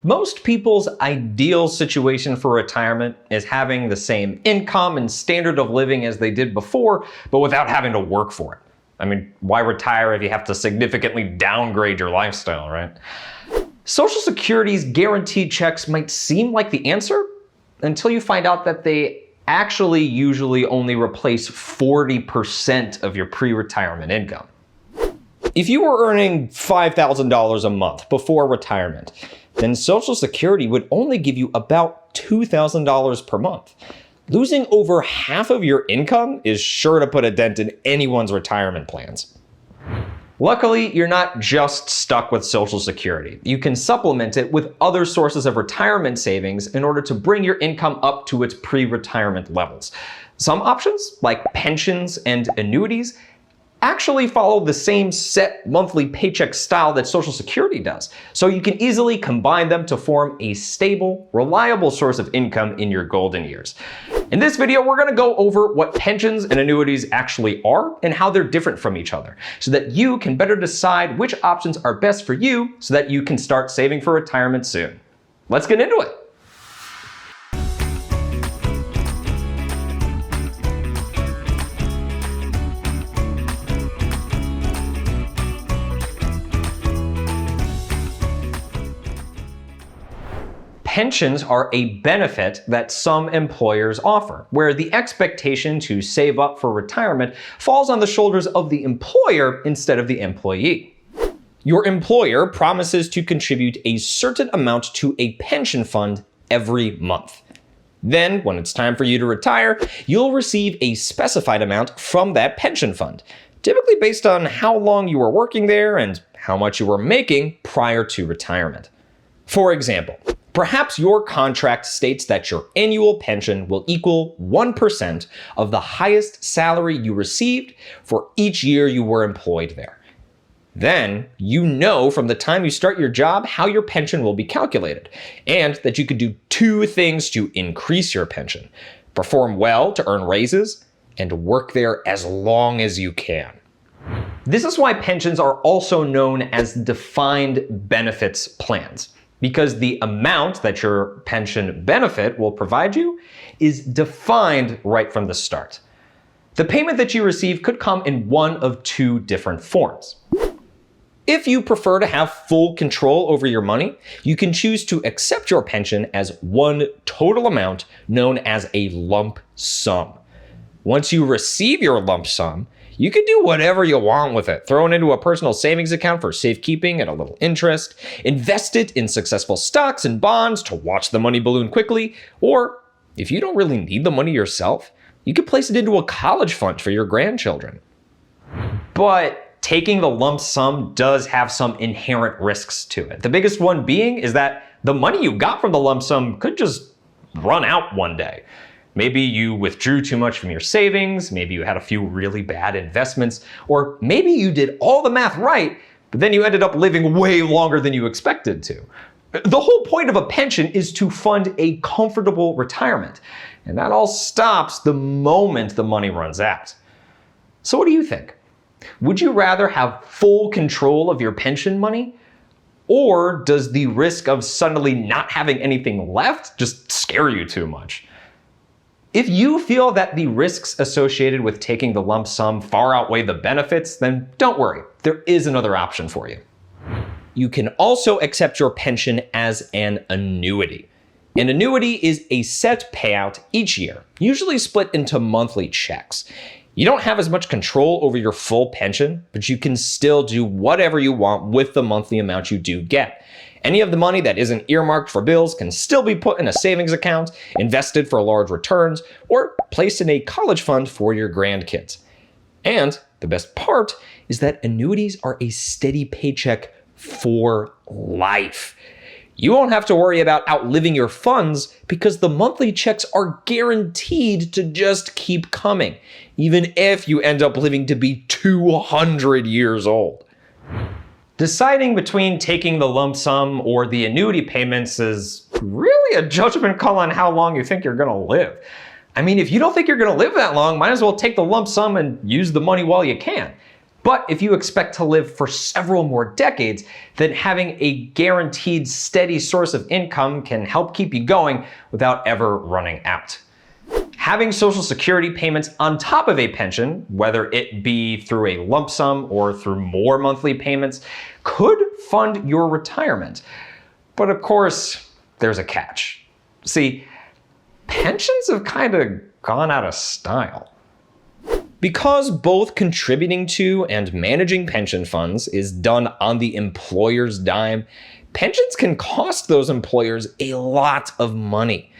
Most people's ideal situation for retirement is having the same income and standard of living as they did before, but without having to work for it. I mean, why retire if you have to significantly downgrade your lifestyle, right? Social Security's guaranteed checks might seem like the answer until you find out that they actually usually only replace 40% of your pre-retirement income. If you were earning $5,000 a month before retirement, then Social Security would only give you about $2,000 per month. Losing over half of your income is sure to put a dent in anyone's retirement plans. Luckily, you're not just stuck with Social Security. You can supplement it with other sources of retirement savings in order to bring your income up to its pre-retirement levels. Some options, like pensions and annuities, actually follow the same set monthly paycheck style that Social Security does, so you can easily combine them to form a stable, reliable source of income in your golden years. In this video, we're gonna go over what pensions and annuities actually are and how they're different from each other, so that you can better decide which options are best for you so that you can start saving for retirement soon. Let's get into it. Pensions are a benefit that some employers offer, where the expectation to save up for retirement falls on the shoulders of the employer instead of the employee. Your employer promises to contribute a certain amount to a pension fund every month. Then, when it's time for you to retire, you'll receive a specified amount from that pension fund, typically based on how long you were working there and how much you were making prior to retirement. For example, perhaps your contract states that your annual pension will equal 1% of the highest salary you received for each year you were employed there. Then you know from the time you start your job how your pension will be calculated, and that you could do two things to increase your pension: perform well to earn raises, and work there as long as you can. This is why pensions are also known as defined benefits plans, because the amount that your pension benefit will provide you is defined right from the start. The payment that you receive could come in one of two different forms. If you prefer to have full control over your money, you can choose to accept your pension as one total amount known as a lump sum. Once you receive your lump sum, you can do whatever you want with it. Throw it into a personal savings account for safekeeping at a little interest, invest it in successful stocks and bonds to watch the money balloon quickly, or if you don't really need the money yourself, you could place it into a college fund for your grandchildren. But taking the lump sum does have some inherent risks to it. The biggest one being is that the money you got from the lump sum could just run out one day. Maybe you withdrew too much from your savings, maybe you had a few really bad investments, or maybe you did all the math right, but then you ended up living way longer than you expected to. The whole point of a pension is to fund a comfortable retirement, and that all stops the moment the money runs out. So what do you think? Would you rather have full control of your pension money? Or does the risk of suddenly not having anything left just scare you too much? If you feel that the risks associated with taking the lump sum far outweigh the benefits, then don't worry, there is another option for you. You can also accept your pension as an annuity. An annuity is a set payout each year, usually split into monthly checks. You don't have as much control over your full pension, but you can still do whatever you want with the monthly amount you do get. Any of the money that isn't earmarked for bills can still be put in a savings account, invested for large returns, or placed in a college fund for your grandkids. And the best part is that annuities are a steady paycheck for life. You won't have to worry about outliving your funds because the monthly checks are guaranteed to just keep coming, even if you end up living to be 200 years old. Deciding between taking the lump sum or the annuity payments is really a judgment call on how long you think you're gonna live. I mean, if you don't think you're gonna live that long, might as well take the lump sum and use the money while you can. But if you expect to live for several more decades, then having a guaranteed steady source of income can help keep you going without ever running out. Having Social Security payments on top of a pension, whether it be through a lump sum or through more monthly payments, could fund your retirement. But of course, there's a catch. See, pensions have kind of gone out of style. Because both contributing to and managing pension funds is done on the employer's dime, pensions can cost those employers a lot of money.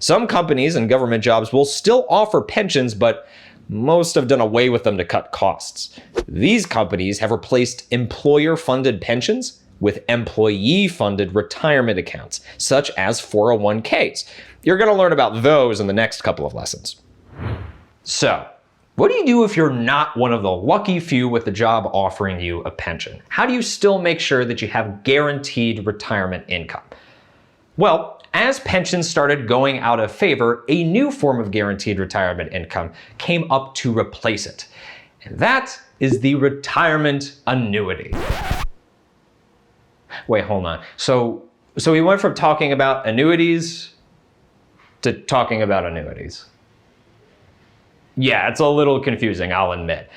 Some companies and government jobs will still offer pensions, but most have done away with them to cut costs. These companies have replaced employer-funded pensions with employee-funded retirement accounts, such as 401ks. You're going to learn about those in the next couple of lessons. So, what do you do if you're not one of the lucky few with a job offering you a pension? How do you still make sure that you have guaranteed retirement income? Well, as pensions started going out of favor, a new form of guaranteed retirement income came up to replace it. And that is the retirement annuity. Wait, hold on. So we went from talking about annuities to talking about annuities. Yeah, it's a little confusing, I'll admit.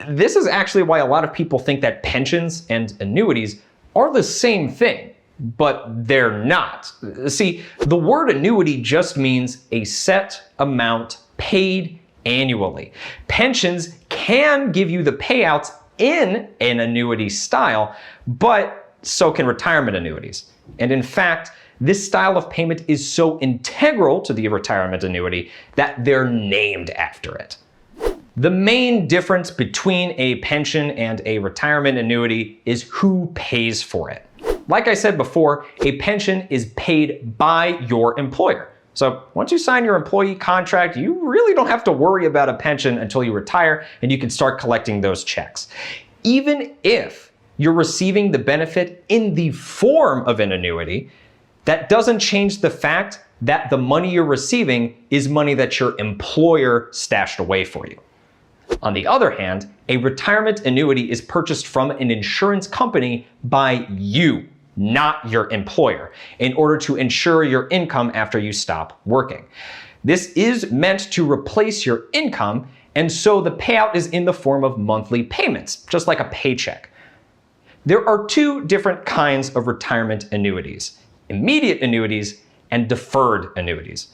This is actually why a lot of people think that pensions and annuities are the same thing. But they're not. See, the word annuity just means a set amount paid annually. Pensions can give you the payouts in an annuity style, but so can retirement annuities. And in fact, this style of payment is so integral to the retirement annuity that they're named after it. The main difference between a pension and a retirement annuity is who pays for it. Like I said before, a pension is paid by your employer. So once you sign your employee contract, you really don't have to worry about a pension until you retire and you can start collecting those checks. Even if you're receiving the benefit in the form of an annuity, that doesn't change the fact that the money you're receiving is money that your employer stashed away for you. On the other hand, a retirement annuity is purchased from an insurance company by you, not your employer, in order to ensure your income after you stop working. This is meant to replace your income, and so the payout is in the form of monthly payments, just like a paycheck. There are two different kinds of retirement annuities: immediate annuities and deferred annuities.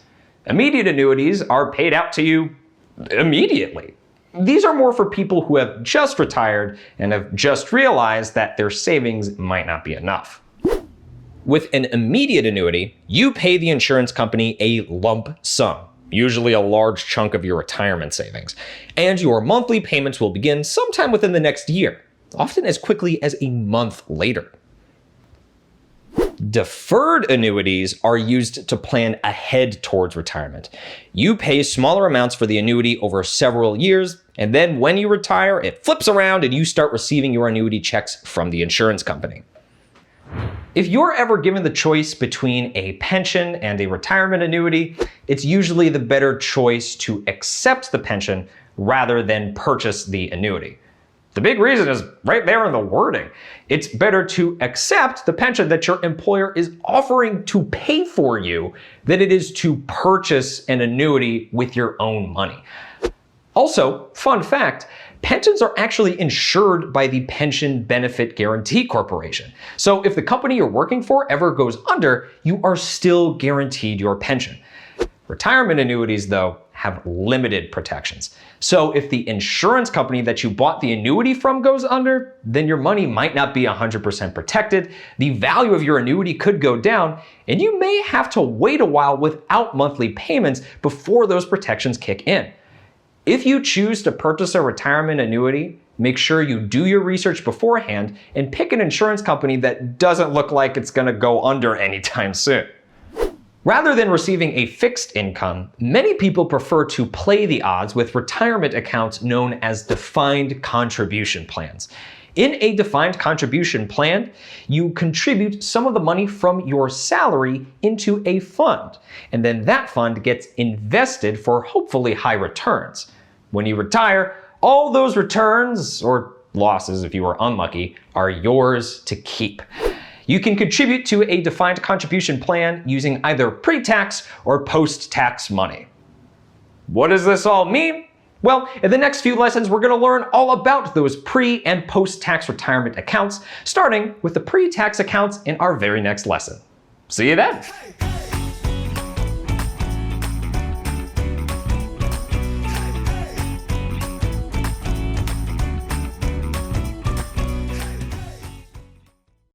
Immediate annuities are paid out to you immediately. These are more for people who have just retired and have just realized that their savings might not be enough. With an immediate annuity, you pay the insurance company a lump sum, usually a large chunk of your retirement savings, and your monthly payments will begin sometime within the next year, often as quickly as a month later. Deferred annuities are used to plan ahead towards retirement. You pay smaller amounts for the annuity over several years, and then when you retire, it flips around and you start receiving your annuity checks from the insurance company. If you're ever given the choice between a pension and a retirement annuity, it's usually the better choice to accept the pension rather than purchase the annuity. The big reason is right there in the wording. It's better to accept the pension that your employer is offering to pay for you than it is to purchase an annuity with your own money. Also, fun fact, pensions are actually insured by the Pension Benefit Guaranty Corporation. So if the company you're working for ever goes under, you are still guaranteed your pension. Retirement annuities, though, have limited protections. So if the insurance company that you bought the annuity from goes under, then your money might not be 100% protected, the value of your annuity could go down, and you may have to wait a while without monthly payments before those protections kick in. If you choose to purchase a retirement annuity, make sure you do your research beforehand and pick an insurance company that doesn't look like it's going to go under anytime soon. Rather than receiving a fixed income, many people prefer to play the odds with retirement accounts known as defined contribution plans. In a defined contribution plan, you contribute some of the money from your salary into a fund, and then that fund gets invested for hopefully high returns. When you retire, all those returns, or losses if you were unlucky, are yours to keep. You can contribute to a defined contribution plan using either pre-tax or post-tax money. What does this all mean? Well, in the next few lessons, we're going to learn all about those pre- and post-tax retirement accounts, starting with the pre-tax accounts in our very next lesson. See you then!